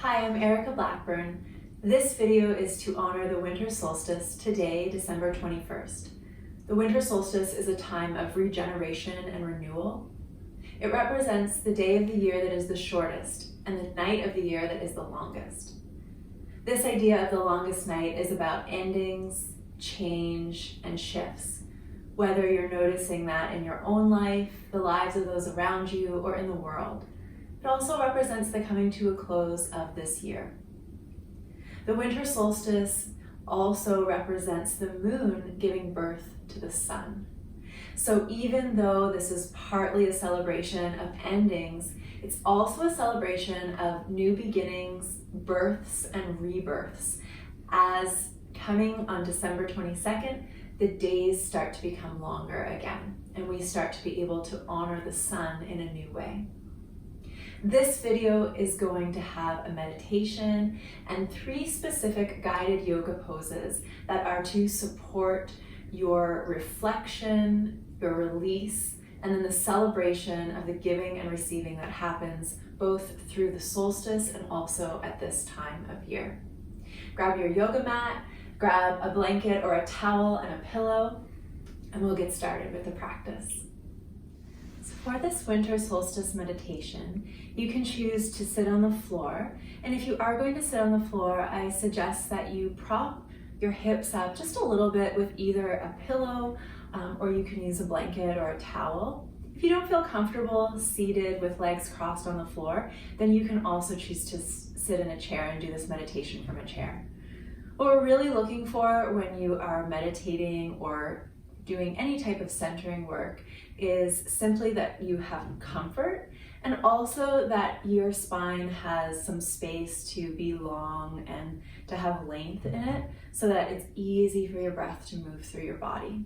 Hi, I'm Erica Blackburn. This video is to honor the winter solstice today, December 21st. The winter solstice is a time of regeneration and renewal. It represents the day of the year that is the shortest and the night of the year that is the longest. This idea of the longest night is about endings, change, and shifts, whether you're noticing that in your own life, the lives of those around you, or in the world. It also represents the coming to a close of this year. The winter solstice also represents the moon giving birth to the sun. So even though this is partly a celebration of endings, it's also a celebration of new beginnings, births, and rebirths. As coming on December 22nd, the days start to become longer again, and we start to be able to honor the sun in a new way. This video is going to have a meditation and 3 specific guided yoga poses that are to support your reflection, your release, and then the celebration of the giving and receiving that happens both through the solstice and also at this time of year. Grab your yoga mat, grab a blanket or a towel and a pillow, and we'll get started with the practice. So for this winter solstice meditation, you can choose to sit on the floor. And if you are going to sit on the floor, I suggest that you prop your hips up just a little bit with either a pillow or you can use a blanket or a towel. If you don't feel comfortable seated with legs crossed on the floor, then you can also choose to sit in a chair and do this meditation from a chair. What we're really looking for when you are meditating or doing any type of centering work is simply that you have comfort, and also that your spine has some space to be long and to have length in it so that it's easy for your breath to move through your body.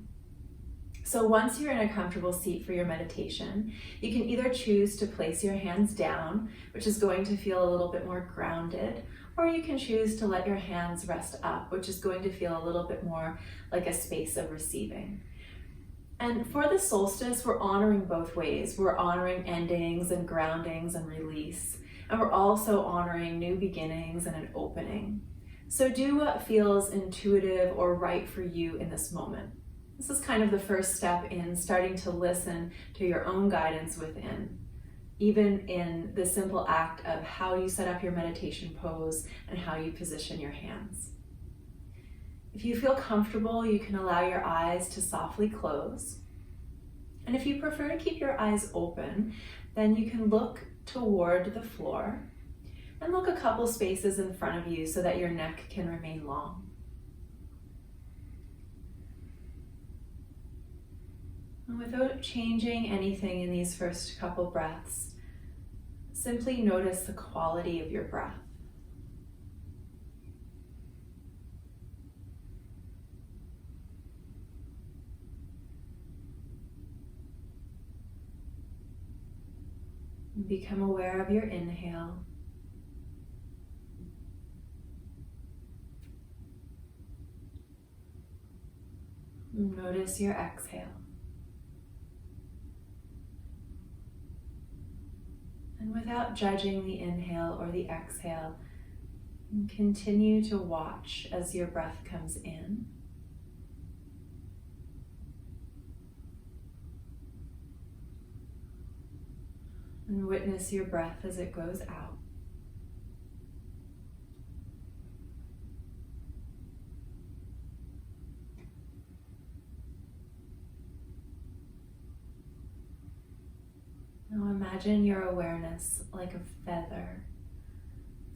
So once you're in a comfortable seat for your meditation, you can either choose to place your hands down, which is going to feel a little bit more grounded, or you can choose to let your hands rest up, which is going to feel a little bit more like a space of receiving. And for the solstice, we're honoring both ways. We're honoring endings and groundings and release, and we're also honoring new beginnings and an opening. So do what feels intuitive or right for you in this moment. This is kind of the first step in starting to listen to your own guidance within, even in the simple act of how you set up your meditation pose and how you position your hands. If you feel comfortable, you can allow your eyes to softly close. And if you prefer to keep your eyes open, then you can look toward the floor and look a couple spaces in front of you so that your neck can remain long. And without changing anything in these first couple breaths, simply notice the quality of your breath. Become aware of your inhale. Notice your exhale. And without judging the inhale or the exhale, continue to watch as your breath comes in. And witness your breath as it goes out. Now imagine your awareness like a feather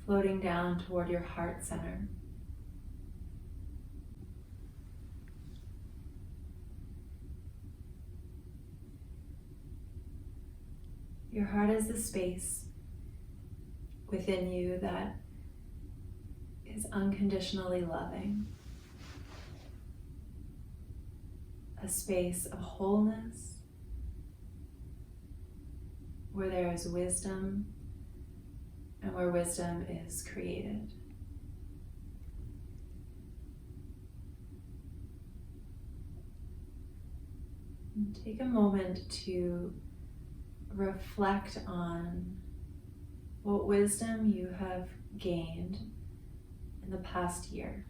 floating down toward your heart center. Your heart is the space within you that is unconditionally loving, a space of wholeness where there is wisdom and where wisdom is created. And take a moment to reflect on what wisdom you have gained in the past year?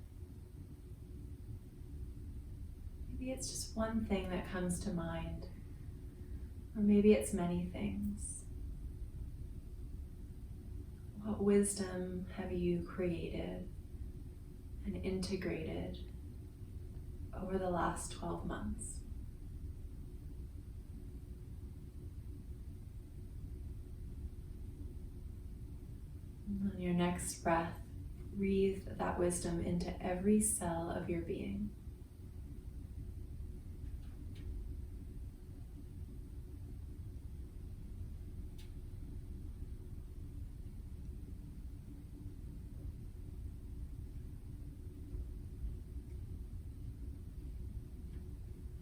Maybe it's just one thing that comes to mind, or maybe it's many things. What wisdom have you created and integrated over the last 12 months? And on your next breath, breathe that wisdom into every cell of your being.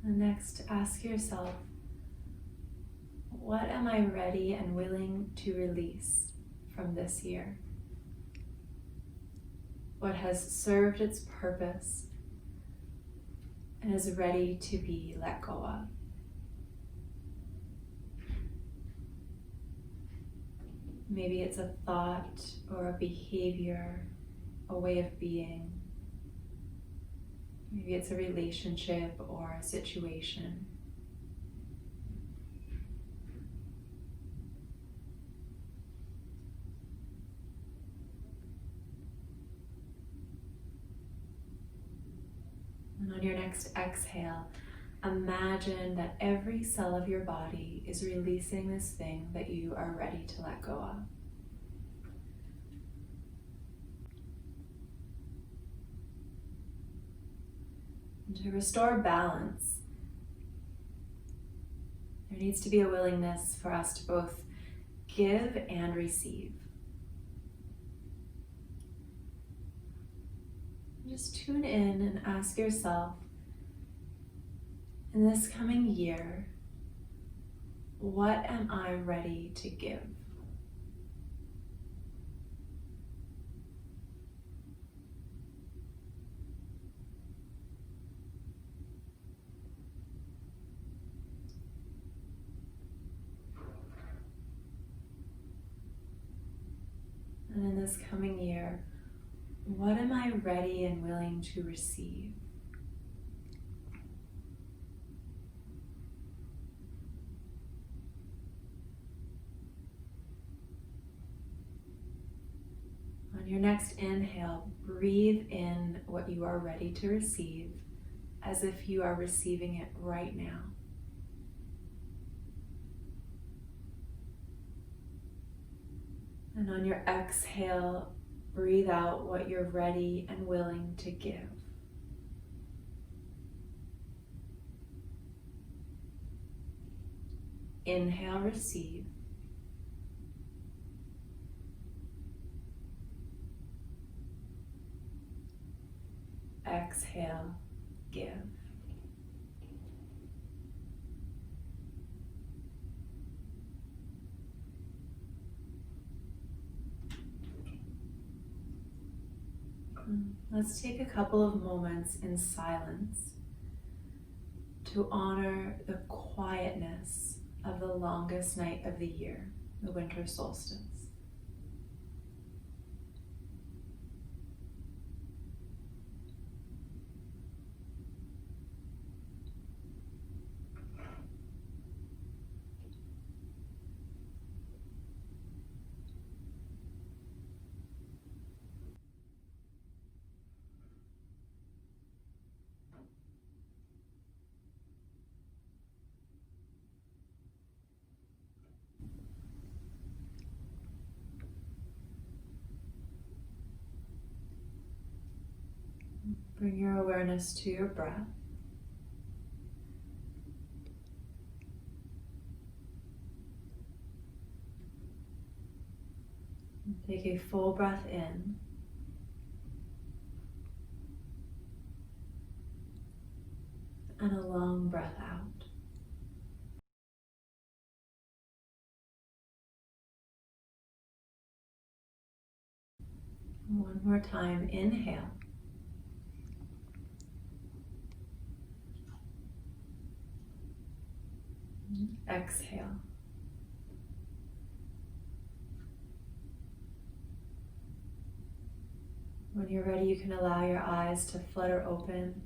And next, ask yourself, what am I ready and willing to release from this year? What has served its purpose and is ready to be let go of? Maybe it's a thought or a behavior, a way of being. Maybe it's a relationship or a situation. And on your next exhale, imagine that every cell of your body is releasing this thing that you are ready to let go of. And to restore balance, there needs to be a willingness for us to both give and receive. Just tune in and ask yourself, in this coming year, what am I ready to give? And in this coming year, what am I ready and willing to receive? On your next inhale, breathe in what you are ready to receive as if you are receiving it right now. And on your exhale, breathe out what you're ready and willing to give. Inhale, receive. Exhale, give. Let's take a couple of moments in silence to honor the quietness of the longest night of the year, the winter solstice. Bring your awareness to your breath. Take a full breath in. And a long breath out. One more time, inhale. Exhale. When you're ready, you can allow your eyes to flutter open.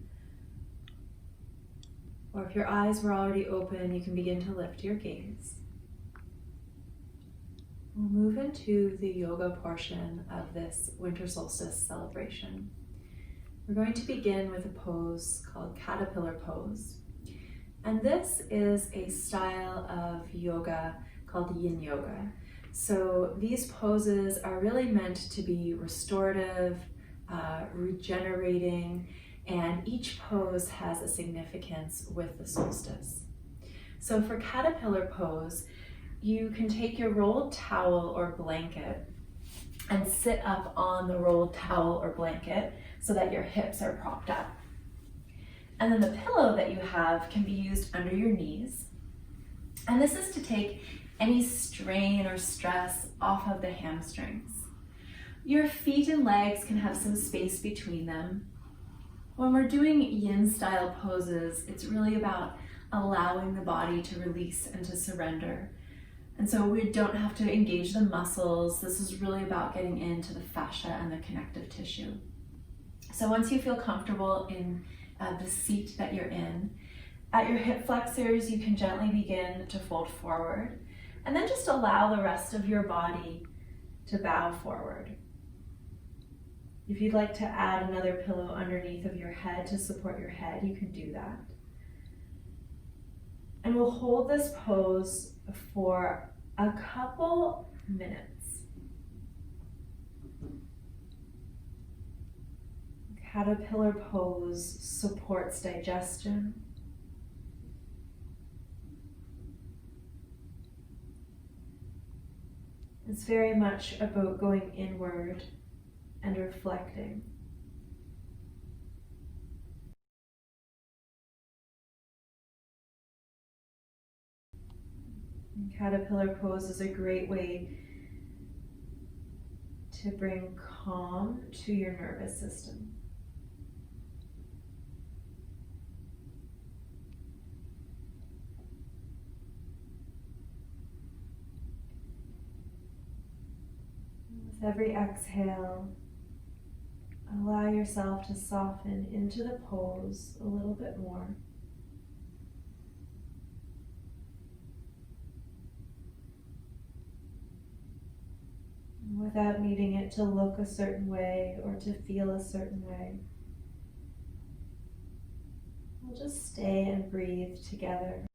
Or if your eyes were already open, you can begin to lift your gaze. We'll move into the yoga portion of this winter solstice celebration. We're going to begin with a pose called caterpillar pose. And this is a style of yoga called Yin Yoga. So these poses are really meant to be restorative, regenerating, and each pose has a significance with the solstice. So for caterpillar pose, you can take your rolled towel or blanket and sit up on the rolled towel or blanket so that your hips are propped up. And then the pillow that you have can be used under your knees. And this is to take any strain or stress off of the hamstrings. Your feet and legs can have some space between them. When we're doing yin style poses, it's really about allowing the body to release and to surrender. And so we don't have to engage the muscles. This is really about getting into the fascia and the connective tissue. So once you feel comfortable in the seat that you're in, at your hip flexors, you can gently begin to fold forward. And then just allow the rest of your body to bow forward. If you'd like to add another pillow underneath of your head to support your head, you can do that. And we'll hold this pose for a couple minutes. Caterpillar pose supports digestion. It's very much about going inward and reflecting. And caterpillar pose is a great way to bring calm to your nervous system. With every exhale, allow yourself to soften into the pose a little bit more. Without needing it to look a certain way or to feel a certain way. We'll just stay and breathe together.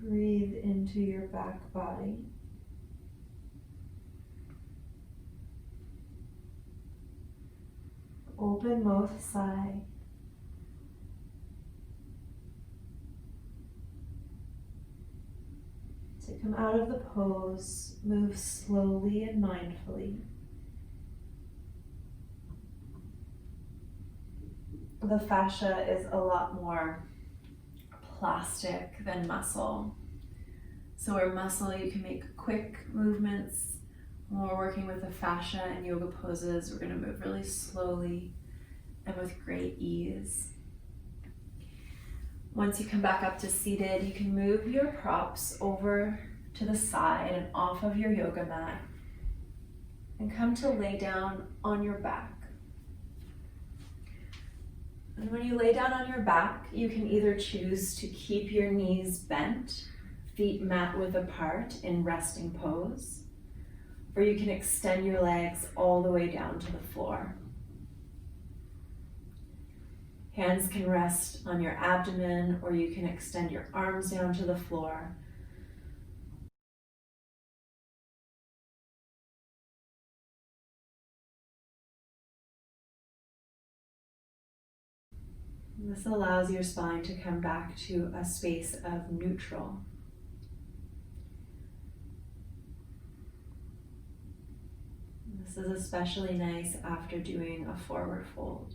Breathe into your back body. Open both sides. To come out of the pose, move slowly and mindfully. The fascia is a lot more plastic than muscle. So where muscle, you can make quick movements. When we're working with the fascia and yoga poses, we're going to move really slowly and with great ease. Once you come back up to seated, you can move your props over to the side and off of your yoga mat and come to lay down on your back. And when you lay down on your back, you can either choose to keep your knees bent, feet mat width apart in resting pose, or you can extend your legs all the way down to the floor. Hands can rest on your abdomen, or you can extend your arms down to the floor. This allows your spine to come back to a space of neutral. This is especially nice after doing a forward fold.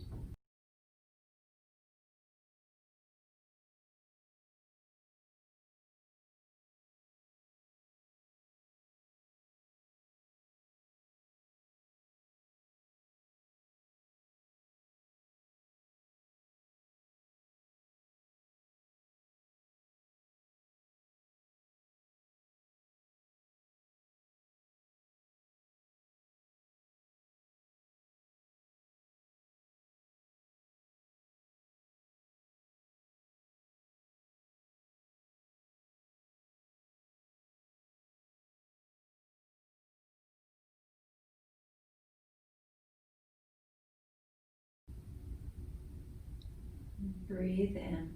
Breathe in.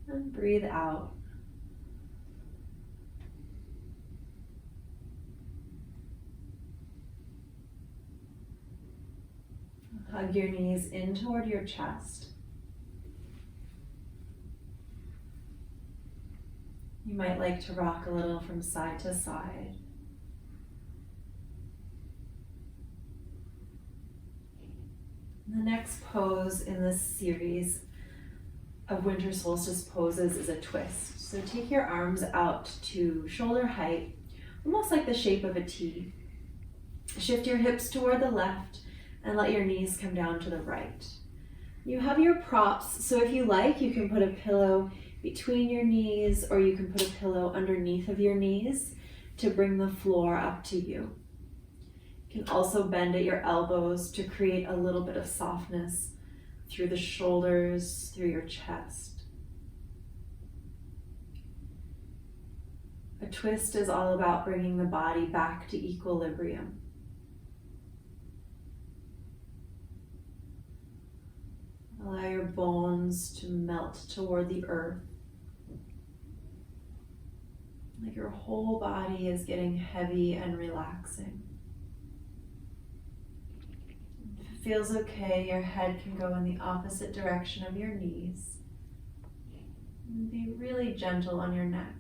And breathe out. Hug your knees in toward your chest. You might like to rock a little from side to side. The next pose in this series of winter solstice poses is a twist. So take your arms out to shoulder height, almost like the shape of a T. Shift your hips toward the left and let your knees come down to the right. You have your props, so if you like, you can put a pillow between your knees, or you can put a pillow underneath of your knees to bring the floor up to you. You can also bend at your elbows to create a little bit of softness through the shoulders, through your chest. A twist is all about bringing the body back to equilibrium. Allow your bones to melt toward the earth. Like your whole body is getting heavy and relaxing. If it feels okay, your head can go in the opposite direction of your knees. And be really gentle on your neck.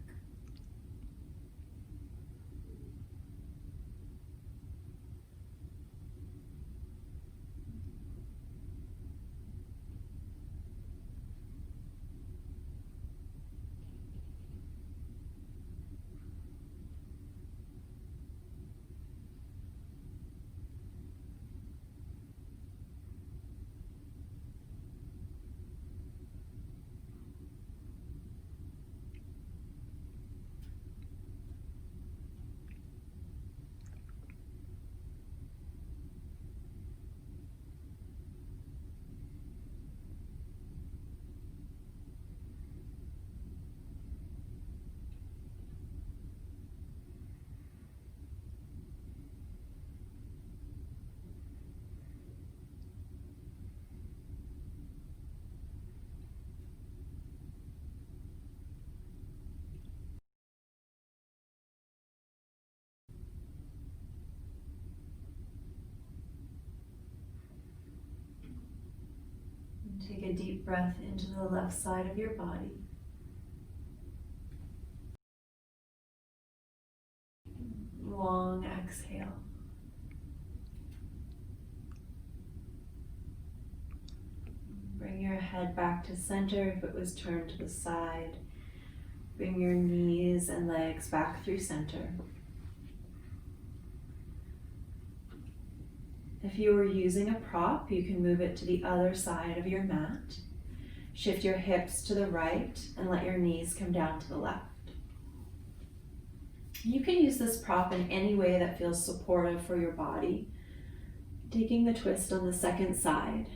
Take a deep breath into the left side of your body. Long exhale. Bring your head back to center if it was turned to the side. Bring your knees and legs back through center. If you were using a prop, you can move it to the other side of your mat. Shift your hips to the right and let your knees come down to the left. You can use this prop in any way that feels supportive for your body. Taking the twist on the second side.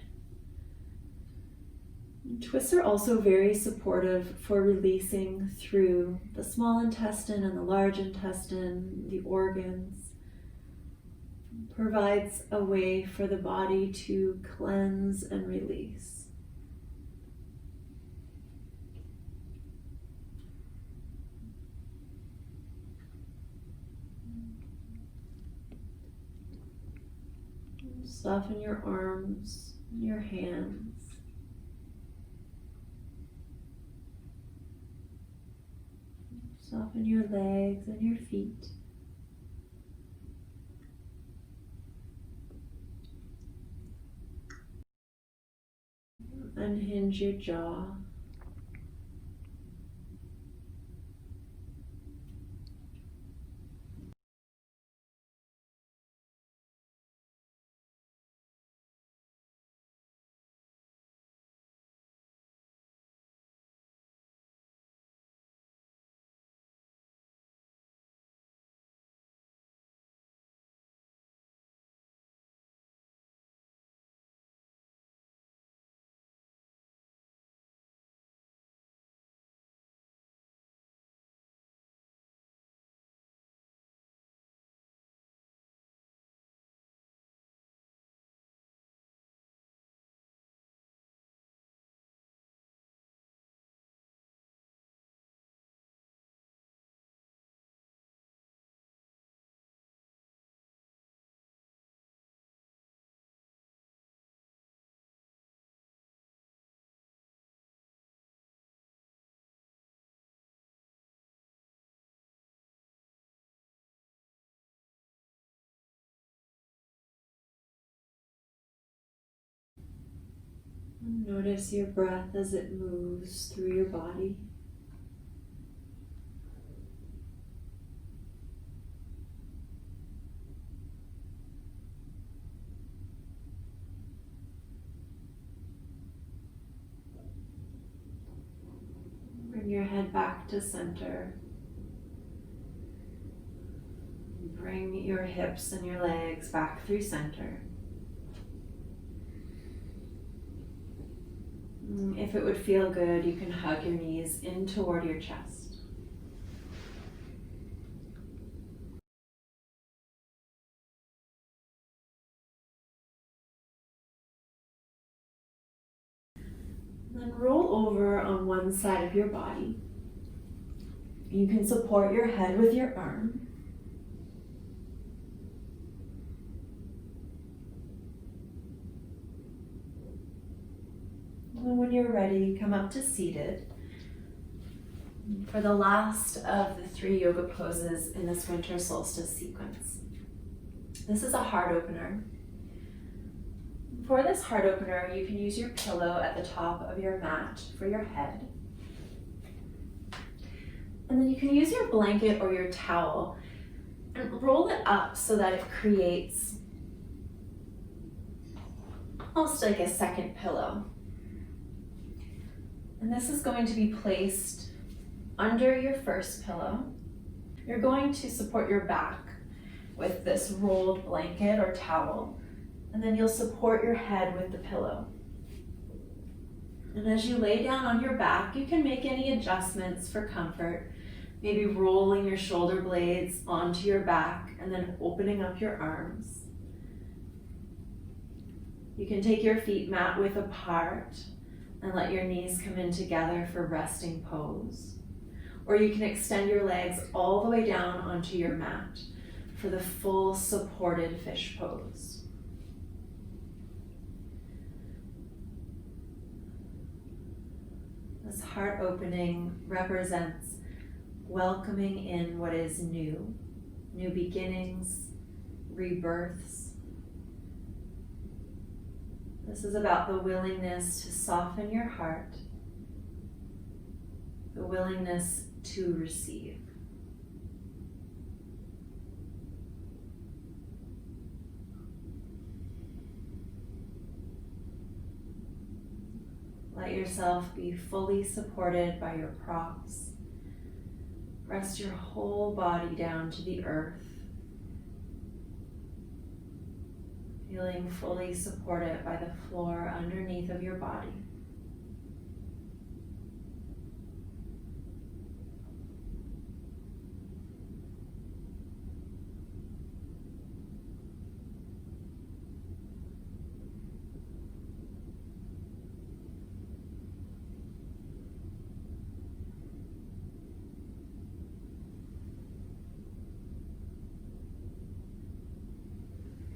Twists are also very supportive for releasing through the small intestine and the large intestine, the organs. Provides a way for the body to cleanse and release. Soften your arms and your hands. Soften your legs and your feet. Unhinge your jaw. Notice your breath as it moves through your body. Bring your head back to center. Bring your hips and your legs back through center. If it would feel good, you can hug your knees in toward your chest. Then roll over on one side of your body. You can support your head with your arm. And when you're ready, come up to seated for the last of the 3 yoga poses in this winter solstice sequence. This is a heart opener. For this heart opener, you can use your pillow at the top of your mat for your head. And then you can use your blanket or your towel and roll it up so that it creates almost like a second pillow. And this is going to be placed under your first pillow. You're going to support your back with this rolled blanket or towel, and then you'll support your head with the pillow. And as you lay down on your back, you can make any adjustments for comfort, maybe rolling your shoulder blades onto your back and then opening up your arms. You can take your feet mat width apart and let your knees come in together for resting pose. Or you can extend your legs all the way down onto your mat for the full supported fish pose. This heart opening represents welcoming in what is new, new beginnings, rebirths. This is about the willingness to soften your heart, the willingness to receive. Let yourself be fully supported by your props. Rest your whole body down to the earth, feeling fully supported by the floor underneath of your body.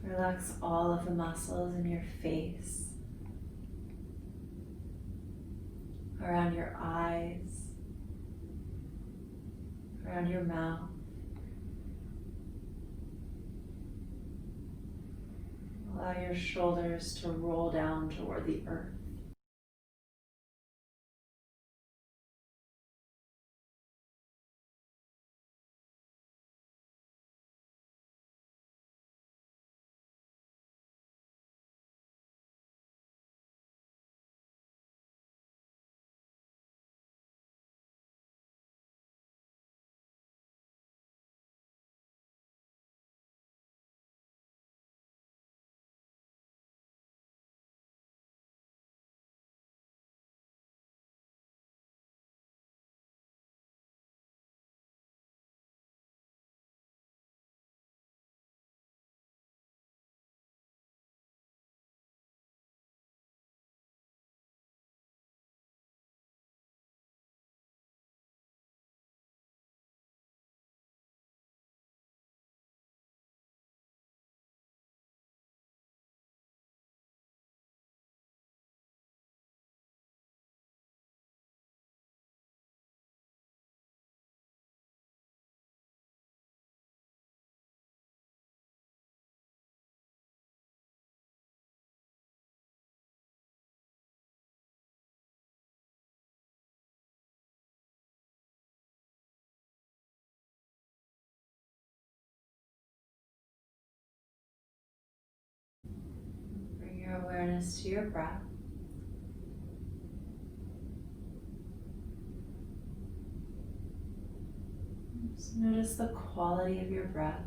Relax all of the muscles in your face, around your eyes, around your mouth. Allow your shoulders to roll down toward the earth. Bring your awareness to your breath. Just notice the quality of your breath.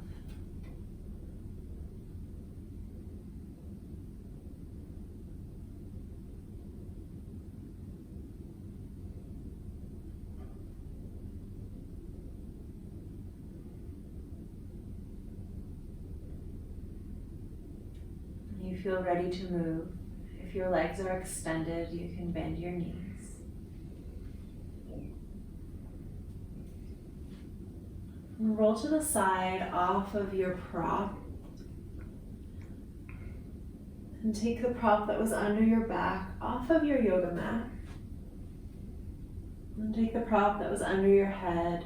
When you feel ready to move, if your legs are extended, you can bend your knees. And roll to the side off of your prop. And take the prop that was under your back off of your yoga mat. And take the prop that was under your head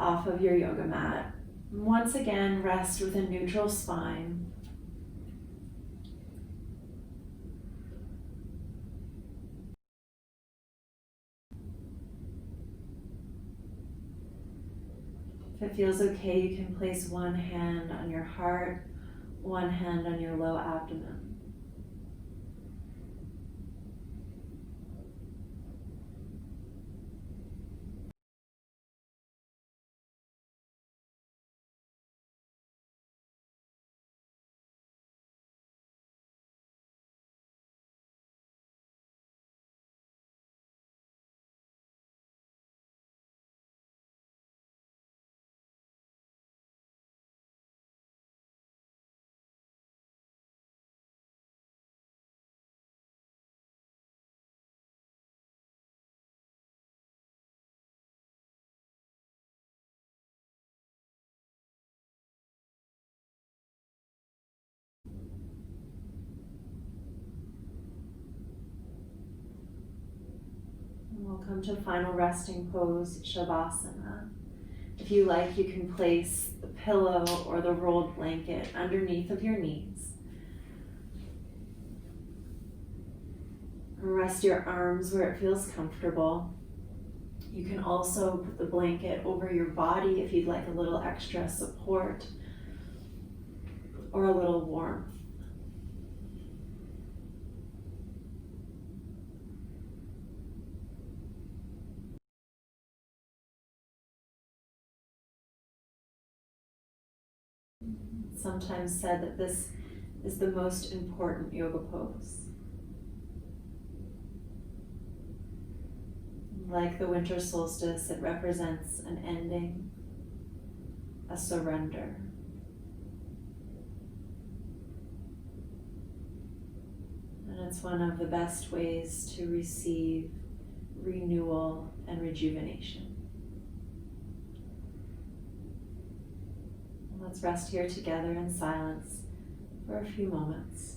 off of your yoga mat. And once again, rest with a neutral spine. If it feels okay, you can place one hand on your heart, one hand on your low abdomen. We'll come to final resting pose, Shavasana. If you like, you can place the pillow or the rolled blanket underneath of your knees. Rest your arms where it feels comfortable. You can also put the blanket over your body if you'd like a little extra support or a little warmth. It's sometimes said that this is the most important yoga pose. Like the winter solstice, it represents an ending, a surrender. And it's one of the best ways to receive renewal and rejuvenation. Let's rest here together in silence for a few moments.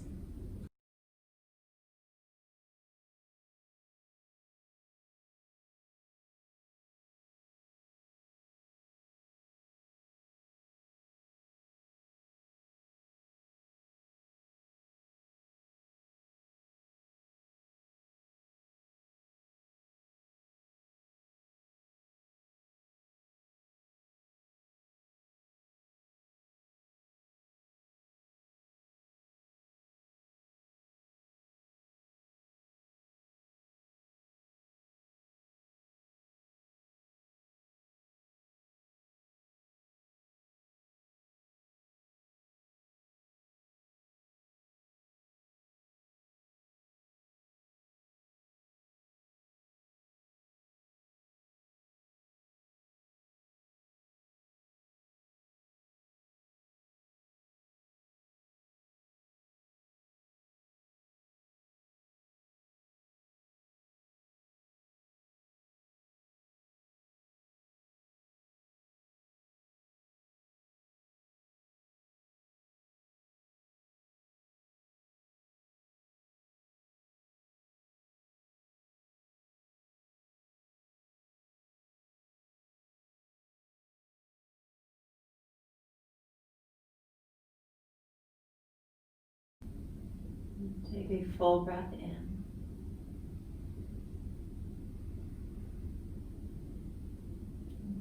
Take a full breath in.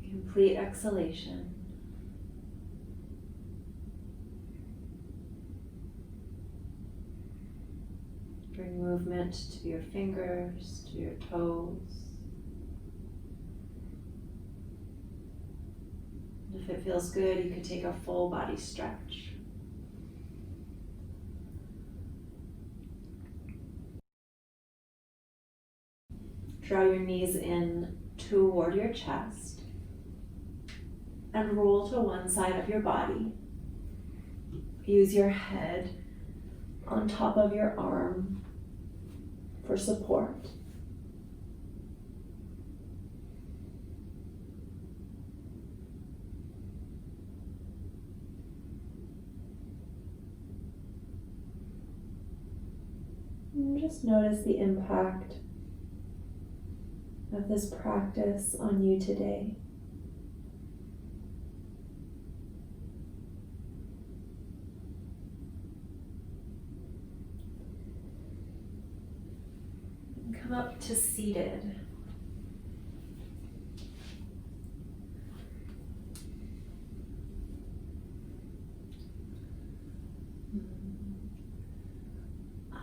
Complete exhalation. Bring movement to your fingers, to your toes. And if it feels good, you can take a full body stretch. Draw your knees in toward your chest and roll to one side of your body. Use your head on top of your arm for support. And just notice the impact of this practice on you today. Come up to seated.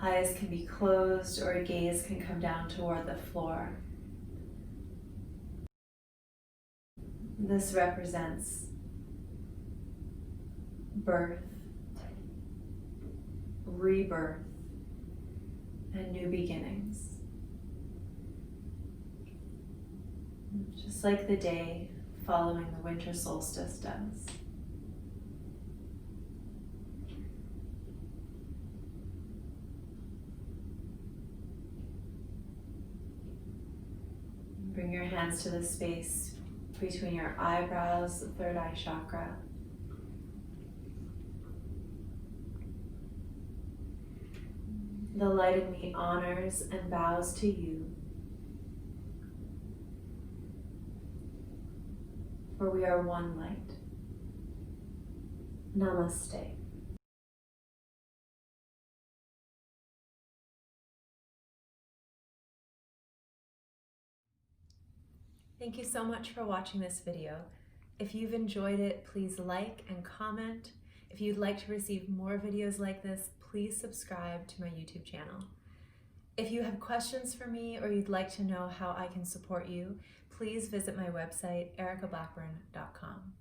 Eyes can be closed or a gaze can come down toward the floor. This represents birth, rebirth, and new beginnings. Just like the day following the winter solstice does. Bring your hands to the space between your eyebrows, the third eye chakra. The light in me honors and bows to you, for we are one light. Namaste. Thank you so much for watching this video. If you've enjoyed it, please like and comment. If you'd like to receive more videos like this, please subscribe to my YouTube channel. If you have questions for me or you'd like to know how I can support you, please visit my website, ericablackburn.com.